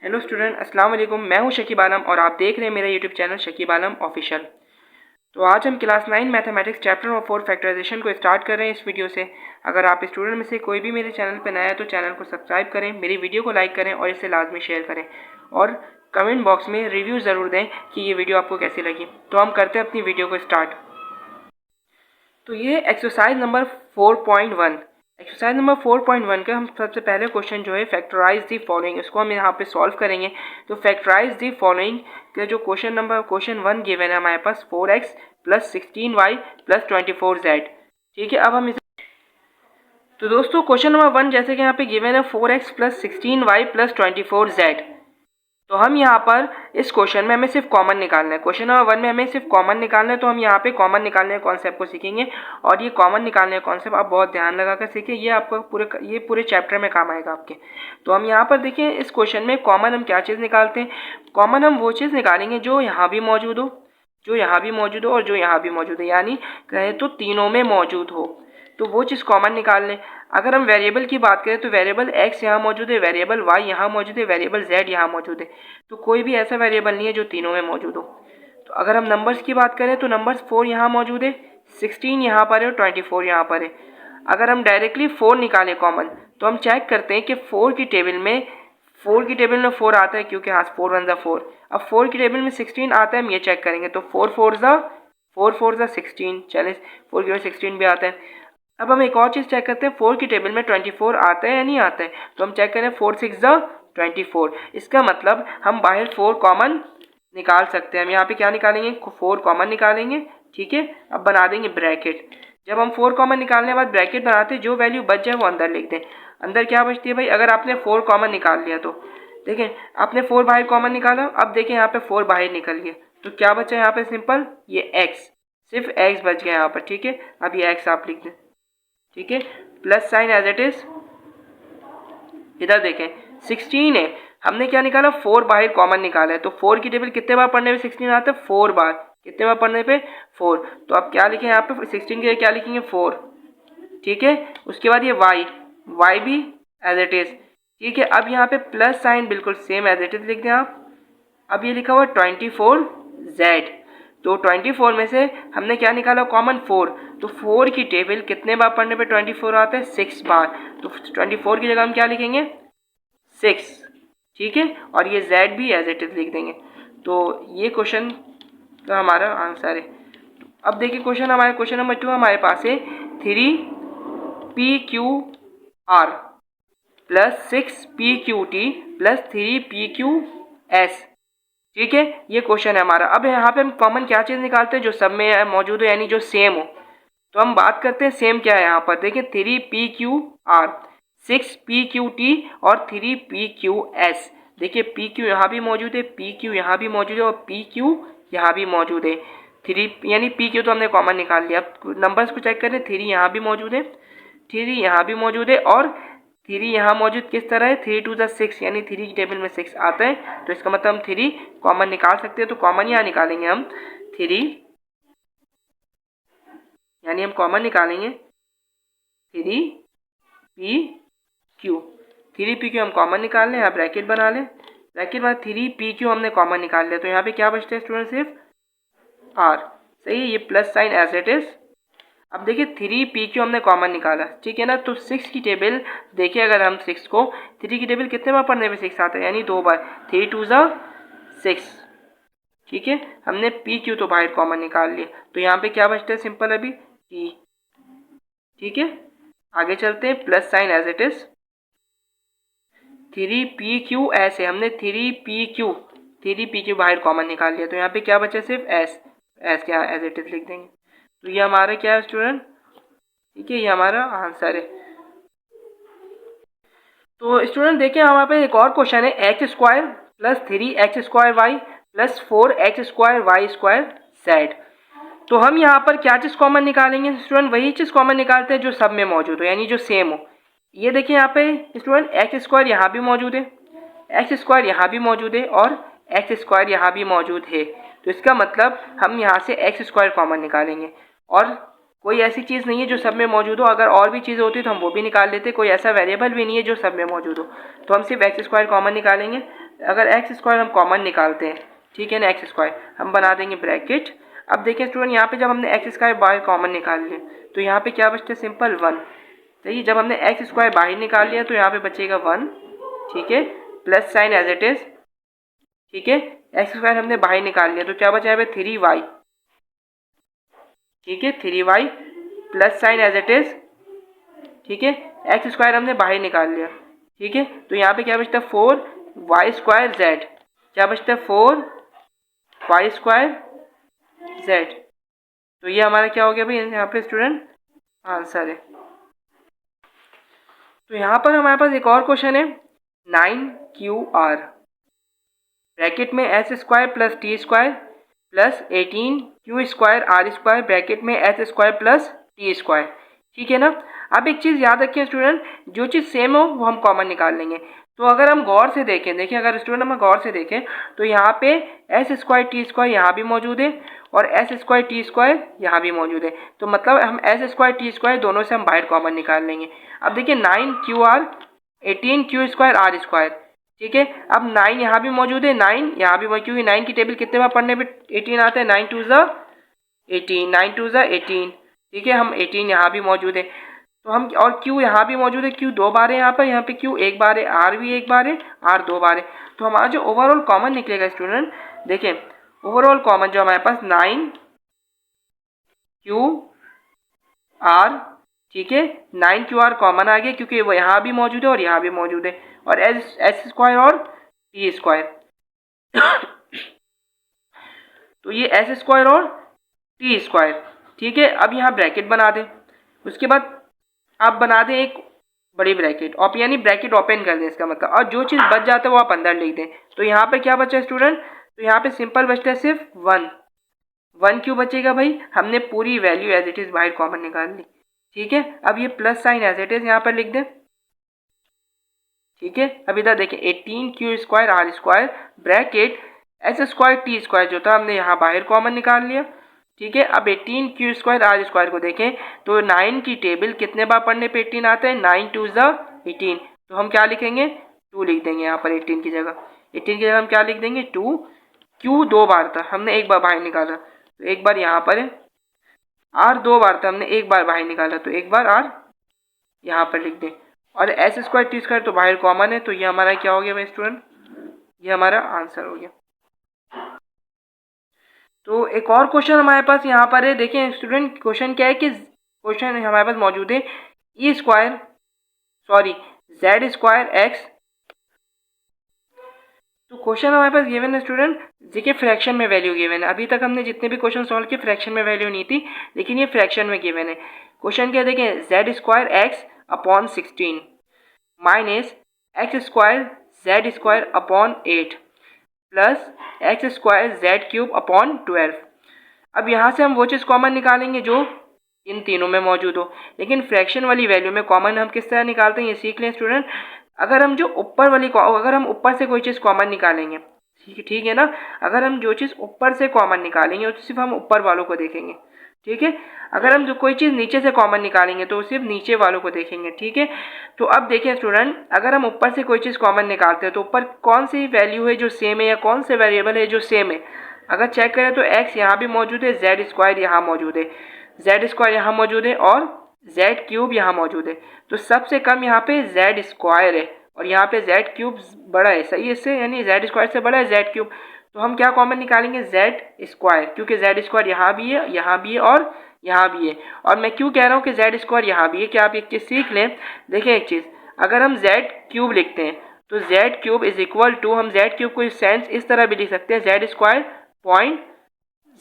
Hello student, अस्सलाम वालेकुम। मैं हूं शकीब आलम और आप देख रहे हैं मेरा YouTube channel Shakib Alam official. तो आज हम class 9 mathematics chapter number 4 factorisation को स्टार्ट कर रहे हैं इस वीडियो से। अगर आप स्टूडेंट में से कोई भी मेरे चैनल पर नया है तो चैनल को सब्सक्राइब करें, मेरी वीडियो को लाइक करें और इसे लाजमी शेयर करें और कमेंट बॉक्स में रिव्यू ज़रूर दें कि ये वीडियो आपको कैसी लगी। तो हम करते हैं अपनी वीडियो को स्टार्ट। तो ये एक्सरसाइज नंबर 4.1 एक्सरसाइज नंबर 4.1 का हम सबसे पहले क्वेश्चन जो है फैक्टराइज दी फॉलोइंग, इसको हम यहाँ पे सॉल्व करेंगे। तो फैक्टराइज दी फॉलोइंग का जो क्वेश्चन 1 गिवन है हमारे पास 4x plus 16y plus 24z। ठीक है, अब हम इसे तो दोस्तों क्वेश्चन नंबर 1 जैसे कि यहाँ पे गिवन है 4x plus 16y plus 24z। तो हम यहाँ पर इस क्वेश्चन में हमें सिर्फ कॉमन निकालना है। क्वेश्चन नंबर 1 में हमें सिर्फ कॉमन निकालना है, तो हम यहाँ पे कॉमन निकालने के कॉन्सेप्ट को सीखेंगे। और ये कॉमन निकालने का कॉन्सेप्ट आप बहुत ध्यान लगाकर सीखें, ये आपको पूरे चैप्टर में काम आएगा आपके। तो हम यहाँ पर देखिए इस क्वेश्चन में कॉमन हम क्या चीज़ निकालते हैं। कॉमन हम वो चीज़ निकालेंगे जो यहाँ भी मौजूद हो, जो यहाँ भी मौजूद हो और जो यहाँ भी मौजूद है, यानी कहें तो तीनों में मौजूद हो, तो वो चीज़ कॉमन निकाल लें। अगर हम वेरिएबल की बात करें तो वेरिएबल x यहाँ मौजूद है, वेरिएबल y यहाँ मौजूद है, वेरिएबल z यहाँ मौजूद है। तो कोई भी ऐसा वेरिएबल नहीं है जो तीनों में मौजूद हो। तो अगर हम नंबर्स की बात करें तो नंबर्स 4 यहाँ मौजूद है, 16 यहाँ पर है और 24 यहाँ पर है। अगर हम डायरेक्टली 4 निकालें कॉमन तो हम चेक करते हैं कि 4 की टेबल में 4 आता है, क्योंकि हाँ 4 1 4। अब 4 की टेबल में 16 आता है, हम ये चेक करेंगे तो 4 4 16, चलिए 4 की 16 भी आता है। अब हम एक और चीज़ चेक करते हैं, 4 की टेबल में 24 आता है या नहीं आता है। तो हम चेक करें 4 6 24। इसका मतलब हम बाहर 4 कॉमन निकाल सकते हैं। हम यहाँ पे क्या निकालेंगे, 4 कॉमन निकालेंगे। ठीक है, अब बना देंगे ब्रैकेट। जब हम 4 कॉमन निकालने के बाद ब्रैकेट बनाते हैं, जो वैल्यू बच जाए वो अंदर लिख दें। अंदर क्या बचती है भाई, अगर आपने 4 कॉमन निकाल लिया तो देखें आपने 4 बाहर कॉमन निकाला। अब देखें यहाँ पे 4 बाहर निकल गया, तो क्या बचा यहाँ पे, सिंपल ये x, सिर्फ x बच गया यहाँ पर। ठीक है, अब ये x आप लिख दें। ठीक है, plus sign as it is. इधर देखें 16 है, हमने क्या निकाला, 4 बाहर कॉमन निकाला है। तो 4 की टेबल कितने बार पढ़ने पे 16 आता है, 4 बार। कितने बार पढ़ने पे 4। तो अब क्या लिखें यहाँ पे 16 के लिए क्या लिखेंगे 4। ठीक है, उसके बाद ये y भी एज इट इज। ठीक है, अब यहाँ पे प्लस साइन बिल्कुल सेम एज इट इज लिख दें आप। अब ये लिखा हुआ 24z। तो 24 में से हमने क्या निकाला कॉमन 4। तो 4 की टेबल कितने बार पढ़ने पे 24 आता है, 6 बार। तो 24 की जगह हम क्या लिखेंगे 6। ठीक है, और ये z भी एज इट इज लिख देंगे। तो ये क्वेश्चन का हमारा आंसर है। अब देखिए क्वेश्चन नंबर 2 हमारे पास है 3pqr plus 6pqt plus 3pqs। ठीक है, ये क्वेश्चन है हमारा। अब यहाँ पे हम कॉमन क्या चीज़ निकालते हैं, जो सब में मौजूद हो यानी जो सेम हो। तो हम बात करते हैं सेम क्या है यहाँ पर। देखिए 3pqr 6pqt और 3pqs। देखिए pq यहाँ भी मौजूद है, pq यहाँ भी मौजूद है और pq यहाँ भी मौजूद है। 3 यानी pq तो हमने कॉमन निकाल लिया। अब नंबर्स को चेक करें, 3 यहाँ भी मौजूद है, 3 यहाँ भी मौजूद है और 3 यहाँ मौजूद किस तरह है, 3 2 6, यानी 3 की टेबल में 6 आता है। तो इसका मतलब हम 3 कॉमन निकाल सकते हैं। तो कॉमन यहाँ निकालेंगे हम 3, यानी हम कॉमन निकालेंगे 3pq हम कॉमन निकाल लें। यहाँ ब्रैकेट बना लें, ब्रैकेट बाद 3pq हमने कॉमन निकाल लिया। तो यहाँ पे क्या बचता है स्टूडेंट, सिर्फ r। सही है, ये plus sign as it is. अब देखिए 3pq हमने कॉमन निकाला, ठीक है ना। तो 6 की टेबल देखिए, अगर हम 6 को 3 की टेबल कितने बार पढ़ने पे 6 आता है, यानी 2 बार। 3 2 6। ठीक है, हमने pq तो बाहर कॉमन निकाल लिया। तो यहाँ पे क्या बचता है, सिंपल अभी t। ठीक है, आगे चलते हैं, plus sign as it is. 3pqs है, हमने 3pq बाहर कॉमन निकाल लिया। तो यहाँ पे क्या बचा, सिर्फ s क्या एज इट इज लिख देंगे। तो ये हमारा क्या है स्टूडेंट, ठीक है, ये हमारा आंसर है। तो स्टूडेंट देखिए हमारे पास एक और क्वेश्चन है, x square plus 3x square y plus 4x square y square z. तो हम यहाँ पर क्या चीज़ कॉमन निकालेंगे स्टूडेंट, वही चीज़ कॉमन निकालते हैं जो सब में मौजूद हो, यानी जो सेम हो। ये देखिए यहाँ पे स्टूडेंट एक्स स्क्वायर यहाँ भी मौजूद है, एक्स स्क्वायर यहाँ भी मौजूद है और एक्स स्क्वायर यहाँ भी मौजूद है। तो इसका मतलब हम यहाँ से एक्स स्क्वायर कॉमन निकालेंगे। और कोई ऐसी चीज़ नहीं है जो सब में मौजूद हो, अगर और भी चीज़ें होती तो हम वो भी निकाल लेते। कोई ऐसा वेरिएबल भी नहीं है जो सब में मौजूद हो, तो हम सिर्फ एक्स स्क्वायर कॉमन निकालेंगे। अगर एक्स स्क्वायर हम कॉमन निकालते हैं, ठीक है ना, एक्स स्क्वायर हम बना देंगे ब्रैकेट। अब देखिए स्टूडेंट यहाँ पे जब हमने एक्स स्क्वायर बाहर कॉमन निकाल लिया तो यहाँ पे क्या बचता है, सिंपल 1। सही, जब हमने एक्स स्क्वायर बाहर निकाल लिया तो यहाँ पे बचेगा 1, ठीक है, plus sign as it is, ठीक है, एक्स स्क्वायर हमने बाहर निकाल लिया तो क्या बचा है 3y, ठीक है, 3y plus sign as it is, ठीक है, एक्स स्क्वायर हमने बाहर निकाल लिया, ठीक है, तो यहाँ पे क्या बचता है 4y स्क्वायर z, क्या बचता है 4y स्क्वायर z। तो ये हमारा क्या हो गया भाई यहाँ पे स्टूडेंट आंसर है। तो यहाँ पर हमारे पास एक और क्वेश्चन है 9QR ब्रैकेट में S square plus T square plus 18 square are square bracket में S square plus T square, ठीक है ना। अब एक चीज़ याद रखिए स्टूडेंट, जो चीज़ सेम हो वो हम कॉमन निकाल लेंगे। तो अगर हम गौर से देखें, देखिए अगर स्टूडेंट हम गौर से देखें तो यहाँ पे एस स्क्वायर टी स्क्वायर यहाँ भी मौजूद है और एस स्क्वायर टी स्क्वायर यहाँ भी मौजूद है, तो मतलब हम एस स्क्वायर टी स्क्वायर दोनों से हम बाहर कॉमन निकाल लेंगे। अब देखिए 9QR 18 स्क्वायर आर स्क्वायर, ठीक है, अब 9 यहाँ भी मौजूद है, 9 यहाँ भी मौजूद, क्योंकि 9 की टेबल कितने बार पढ़ने पे 18 आता है, 9 2 ज़ा 18, 9 2 ज़ा 18, ठीक है, हम 18 यहाँ भी मौजूद है। तो हम और Q यहाँ भी मौजूद है, Q 2 बार है यहाँ पे Q 1 बार है, R भी 1 बार है, R 2 बार है। तो हमारा जो ओवरऑल कॉमन निकलेगा स्टूडेंट, देखें ओवरऑल कॉमन जो हमारे पास 9QR, ठीक है, 9QR कॉमन आ गया क्योंकि वो यहाँ भी मौजूद है और यहाँ भी मौजूद है, और एस स्क्वायर और टी स्क्वायर तो ये एस स्क्वायर और टी स्क्वायर, ठीक है। अब यहाँ ब्रैकेट बना दें, उसके बाद आप बना दें एक बड़ी ब्रैकेट, और यानी ब्रैकेट ओपन कर दें इसका मतलब, और जो चीज़ बच जाता है वो आप अंदर लिख दें। तो यहाँ पे क्या बचा है स्टूडेंट, तो यहाँ पे सिंपल बचता है सिर्फ 1 क्यों बचेगा भाई, हमने पूरी वैल्यू एज इट इज़ बाहर कॉमन निकाल ली, ठीक है। अब ये plus sign as it is यहाँ पर लिख दें, ठीक है। अब इधर देखें 18 square are square bracket s square t square जो था हमने यहाँ बाहर कॉमन निकाल लिया, ठीक है। अब 18 स्क्वायर आर स्क्वायर को देखें तो 9 की टेबल कितने बार पढ़ने पे 18 आता है, 9 2 ज़ा 18, तो हम क्या लिखेंगे 2 लिख देंगे यहाँ पर 18 की जगह, 18 की जगह हम क्या लिख देंगे 2। Q 2 बार था, हमने 1 बार बाहर निकाला तो 1 बार यहाँ पर है, R 2 बार था, हमने 1 बार बाहर निकाला तो 1 बार R यहाँ पर लिख दें, और एस स्क्वायर टी स्क्वायर तो बाहर कॉमन है, तो ये हमारा क्या हो गया भाई स्टूडेंट, ये हमारा आंसर हो गया। तो एक और क्वेश्चन हमारे पास यहाँ पर है, देखें स्टूडेंट क्वेश्चन क्या है कि क्वेश्चन हमारे पास मौजूद है E square sorry Z square X. तो क्वेश्चन हमारे पास गिवन है स्टूडेंट, देखिए फ्रैक्शन में वैल्यू गिवन है। अभी तक हमने जितने भी क्वेश्चन सॉल्व किए फ्रैक्शन में वैल्यू नहीं थी, लेकिन ये फ्रैक्शन में गिवन है। क्वेश्चन क्या देखें, Z square x upon 16 minus x square z square upon 8 plus x square Z cube upon 12। अब यहाँ से हम वो चीज़ कॉमन निकालेंगे जो इन तीनों में मौजूद हो, लेकिन फ्रैक्शन वाली वैल्यू में कॉमन हम किस तरह निकालते हैं ये सीख लें स्टूडेंट। अगर हम ऊपर से कोई चीज़ कॉमन निकालेंगे, ठीक है ना, अगर हम जो चीज़ ऊपर से कॉमन निकालेंगे तो सिर्फ हम ऊपर वालों को देखेंगे, ठीक है। अगर हम जो कोई चीज़ नीचे से कॉमन निकालेंगे तो सिर्फ नीचे वालों को देखेंगे, ठीक है। तो अब देखिए स्टूडेंट, अगर हम ऊपर से कोई चीज़ कॉमन निकालते हैं तो ऊपर कौन सी वैल्यू है जो सेम है या कौन से वेरिएबल है जो सेम है। अगर चेक करें तो x यहाँ भी मौजूद है, जेड स्क्वायर यहाँ मौजूद है, जेड स्क्वायर यहाँ मौजूद है और जेड क्यूब यहाँ मौजूद है। तो सबसे कम यहाँ पे जेड स्क्वायर है और यहाँ पे जेड क्यूब बड़ा है, सही है इससे, यानी जेड स्क्वायर से बड़ा है जेड क्यूब। तो हम क्या कॉमन निकालेंगे जेड स्क्वायर, क्योंकि जेड स्क्वायर यहाँ भी है, यहाँ भी है और यहाँ भी है। और मैं क्यों कह रहा हूँ कि जेड स्क्वायर यहाँ भी है, कि आप एक चीज़ सीख लें। देखिए एक चीज़, अगर हम जेड क्यूब लिखते हैं तो z cube is equal to, हम जेड क्यूब को सेंस इस तरह भी लिख सकते हैं, जेड स्क्वायर पॉइंट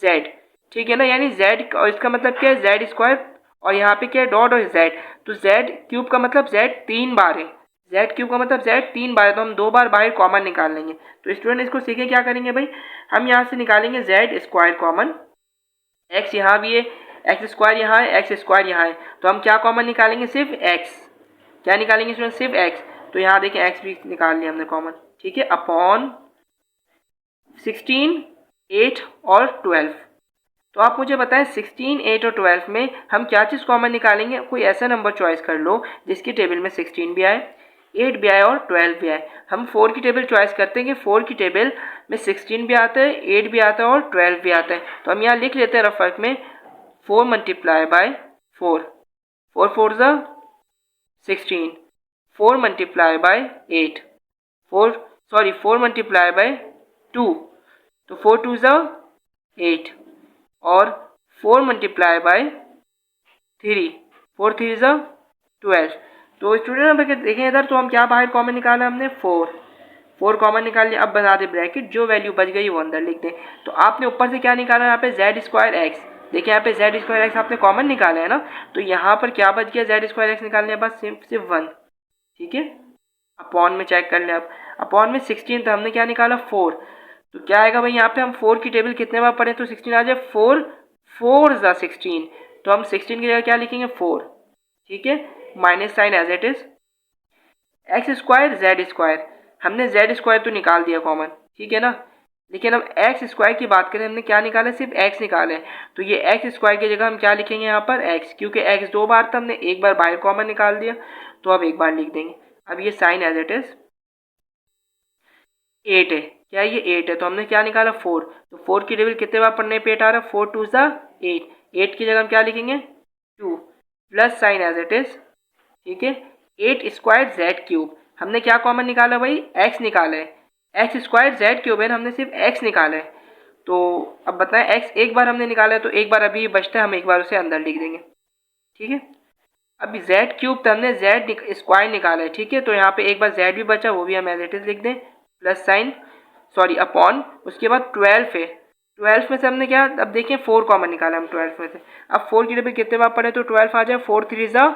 जेड, ठीक है ना, यानी जेड, और इसका मतलब क्या है जेड स्क्वायर और यहाँ पे क्या है डॉट और जेड। तो जेड क्यूब का मतलब जेड 3 बार है, जेड क्यूब का मतलब जेड 3 बार है, तो हम 2 बार बाहर कॉमन निकाल लेंगे। तो स्टूडेंट इसको सीखे क्या करेंगे भाई, हम यहाँ से निकालेंगे जेड स्क्वायर कॉमन, एक्स यहाँ भी है, एक्स स्क्वायर यहाँ है, एक्स स्क्वायर यहाँ है, तो हम क्या कॉमन निकालेंगे सिर्फ एक्स, क्या निकालेंगे स्टूडेंट सिर्फ एक्स। तो यहाँ देखिए एक्स भी निकाल लिया हमने कॉमन, ठीक है, अपॉन 16 8 और 12। तो आप मुझे बताएं 16 8 और 12 में हम क्या चीज़ कॉमन निकालेंगे। कोई ऐसा नंबर चॉइस कर लो जिसकी टेबल में 16 भी आए, 8 भी आए और 12 भी आए। हम 4 की टेबल चॉइस करते हैं कि 4 की टेबल में 16 भी आता है, 8 भी आता है और 12 भी आता है। तो हम यहाँ लिख लेते हैं रफ वर्क में 4 मल्टीप्लाई बाय 4, 4 4 ज़ा 16, 4 मल्टीप्लाई बाय 8, 4 मल्टीप्लाई बाय 2, तो 4 2 ज़ा 8 और 4 मल्टीप्लाई बाय 3, 4 3 ज़ा 12। तो स्टूडेंट अगर देखें इधर तो हम क्या बाहर कॉमन निकाला हमने 4 कॉमन निकाल लिया। अब बना दे ब्रैकेट, जो वैल्यू बच गई वो अंदर लिख दें। तो आपने ऊपर से क्या निकाला यहाँ पे जेड स्क्वायर एक्स, देखिए यहाँ पे जेड स्क्वायर एक्स आपने कॉमन निकाला है ना, तो यहाँ पर क्या बच गया जेड स्क्वायर एक्स निकालने के बाद सिर्फ 1, ठीक है। अपॉन में चेक कर लें, अब अपॉन में 16 था, हमने क्या निकाला 4, तो क्या आएगा भाई यहाँ पे हम 4 की टेबल कितने बार पढ़े तो 16 आ जाए, 4 4 ज़ा 16, तो हम 16 की जगह क्या लिखेंगे 4, ठीक है। Minus sign as it is, x square z square, हमने जेड स्क्वायर तो निकाल दिया कॉमन, ठीक है ना, लेकिन हम एक्स स्क्वायर की बात करें हमने क्या निकाला है, सिर्फ एक्स निकाला है। तो ये एक्स स्क्वायर की जगह हम क्या लिखेंगे यहाँ पर एक्स, क्योंकि एक्स 2 बार था, हमने एक बार बाहर कॉमन निकाल दिया, तो अब एक बार लिख देंगे। अब ये साइन एज इट इज 8 है, क्या ये 8 है, तो हमने क्या निकाला 4, तो 4 की टेबल कितने बार पढ़ने पे 8 आ रहा है, 4 2 ज़ा 8, 8 की जगह हम क्या लिखेंगे 2 plus sign as it is, ठीक है। 8 स्क्वायर जेड क्यूब, हमने क्या कॉमन निकाला भाई एक्स निकाला है, एक्स स्क्वायर जेड क्यूब है ना, हमने सिर्फ एक्स निकाला है। तो अब बताएं एक्स एक बार हमने निकाला है तो एक बार अभी बचता है, हम एक बार उसे अंदर लिख देंगे, ठीक है। अभी जेड क्यूब तो हमने जेड स्क्वायर निकाला है, ठीक है, तो यहाँ पे एक बार जेड भी बचा, वो भी हम एज इट इज लिख दें, प्लस साइन सॉरी अपॉन, उसके बाद 12 है, 12 में से हमने क्या, अब देखिए 4 कॉमन निकाला हम 12 में से, अब 4 की टेबल कितने बार पढ़े तो 12 आ जाए, 4 3 ज़ा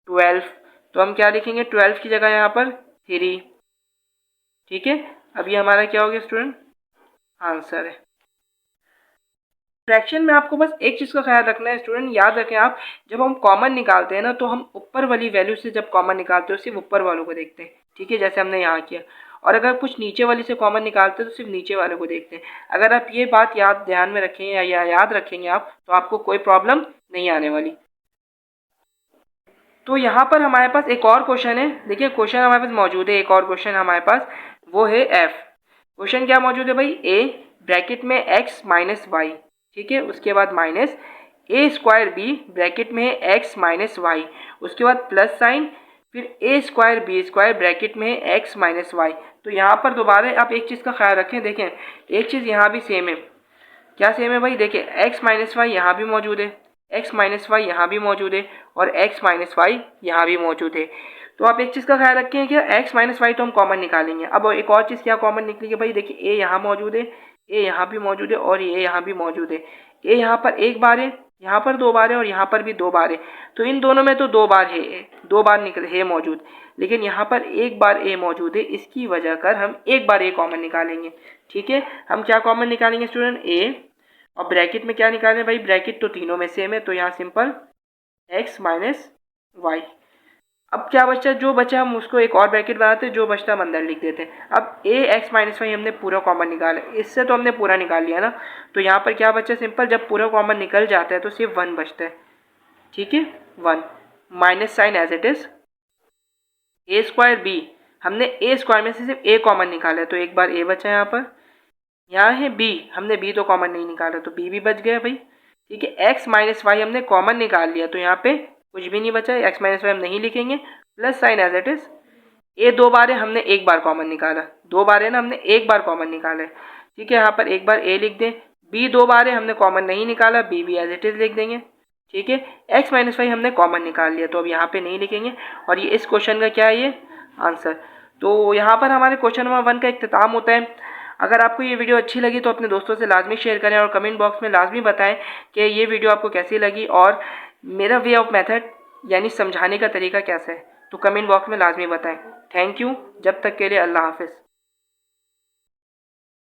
12, तो हम क्या लिखेंगे 12 की जगह यहाँ पर 3, ठीक है। अब ये हमारा क्या हो गया स्टूडेंट, आंसर है। फ्रैक्शन में आपको बस एक चीज़ का ख्याल रखना है स्टूडेंट, याद रखें आप जब हम कॉमन निकालते हैं ना तो हम ऊपर वाली वैल्यू से जब कॉमन निकालते हैं सिर्फ ऊपर वालों को देखते हैं, ठीक है, जैसे हमने यहाँ किया, और अगर कुछ नीचे वाली से कॉमन निकालते हैं तो सिर्फ नीचे वाले को देखते हैं। अगर आप ये बात ध्यान में रखेंगे या याद रखेंगे आप, तो आपको कोई प्रॉब्लम नहीं आने वाली। तो यहाँ पर हमारे पास एक और क्वेश्चन है, देखिए क्वेश्चन हमारे पास मौजूद है, एक और क्वेश्चन हमारे पास, वो है एफ। क्वेश्चन क्या मौजूद है भाई, ए ब्रैकेट में एक्स माइनस वाई, ठीक है, उसके बाद माइनस ए स्क्वायर बी ब्रैकेट में है एक्स माइनस वाई, उसके बाद प्लस साइन, फिर ए स्क्वायर बी स्क्वायर ब्रैकेट में है एक्स माइनस वाई। तो यहाँ पर दोबारा आप एक चीज़ का ख्याल रखें, देखें एक चीज़ यहाँ भी सेम है, क्या सेम है भाई, देखिए एक्स माइनस वाई यहाँ भी मौजूद है, एक्स माइनस वाई यहाँ भी मौजूद है, और एक्स माइनस वाई यहाँ भी मौजूद है। तो आप एक चीज़ का ख्याल रखें कि एक्स माइनस वाई तो हम कॉमन निकालेंगे। अब एक और चीज़ क्या कॉमन निकलेगी भाई, देखिए ए यहाँ मौजूद है, ए यहाँ भी मौजूद है, और ये यहाँ भी मौजूद है। ए यहाँ पर एक बार है, यहाँ पर 2 बार है, और यहाँ पर भी 2 बार है, तो इन दोनों में तो 2 बार है, 2 बार निकल है मौजूद, लेकिन यहाँ पर एक बार ए मौजूद है, इसकी वजह कर हम एक बार ए कॉमन निकालेंगे, ठीक है। हम क्या कॉमन निकालेंगे स्टूडेंट, ए, और ब्रैकेट में क्या निकालें भाई, ब्रैकेट तो तीनों में सेम है, तो यहाँ सिंपल एक्स माइनस वाई। अब क्या बचा, जो बचा हम उसको एक और ब्रैकेट बनाते हैं, जो बचता हम अंदर लिख देते हैं। अब ए एक्स माइनस वाई हमने पूरा कॉमन निकाला, इससे तो हमने पूरा निकाल लिया ना, तो यहाँ पर क्या बचा, सिंपल जब पूरा कॉमन निकल जाता है तो सिर्फ 1 बचता है, ठीक है, 1 minus sign as it is, a square b, हमने ए स्क्वायर में से सिर्फ ए कॉमन निकाला है, तो एक बार ए बचा यहाँ पर, यहाँ है बी, हमने बी तो कॉमन नहीं निकाला, तो बी भी बच गया भाई, ठीक है। एक्स माइनस वाई हमने कॉमन निकाल लिया, तो यहाँ पे कुछ भी नहीं बचा, एक्स माइनस वाई हम नहीं लिखेंगे, plus sign as it is, A 2 बार है, हमने एक बार कॉमन निकाला, 2 बार है ना, हमने एक बार कॉमन निकाला है, ठीक है, यहाँ पर एक बार ए लिख दें, बी 2 बार है, हमने कॉमन नहीं निकाला, बी भी एज इट इज लिख देंगे, ठीक है। एक्स माइनस वाई हमने कॉमन निकाल लिया, तो अब यहाँ पे नहीं लिखेंगे, और ये इस क्वेश्चन का क्या है ये आंसर। तो यहाँ पर हमारे क्वेश्चन नंबर 1 का इख्तिताम होता है। अगर आपको ये वीडियो अच्छी लगी तो अपने दोस्तों से लाजमी शेयर करें, और कमेंट बॉक्स में लाजमी बताएं कि ये वीडियो आपको कैसी लगी और मेरा वे ऑफ मेथड यानी समझाने का तरीका कैसा है, तो कमेंट बॉक्स में लाजमी बताएं। थैंक यू, जब तक के लिए अल्लाह हाफिज़।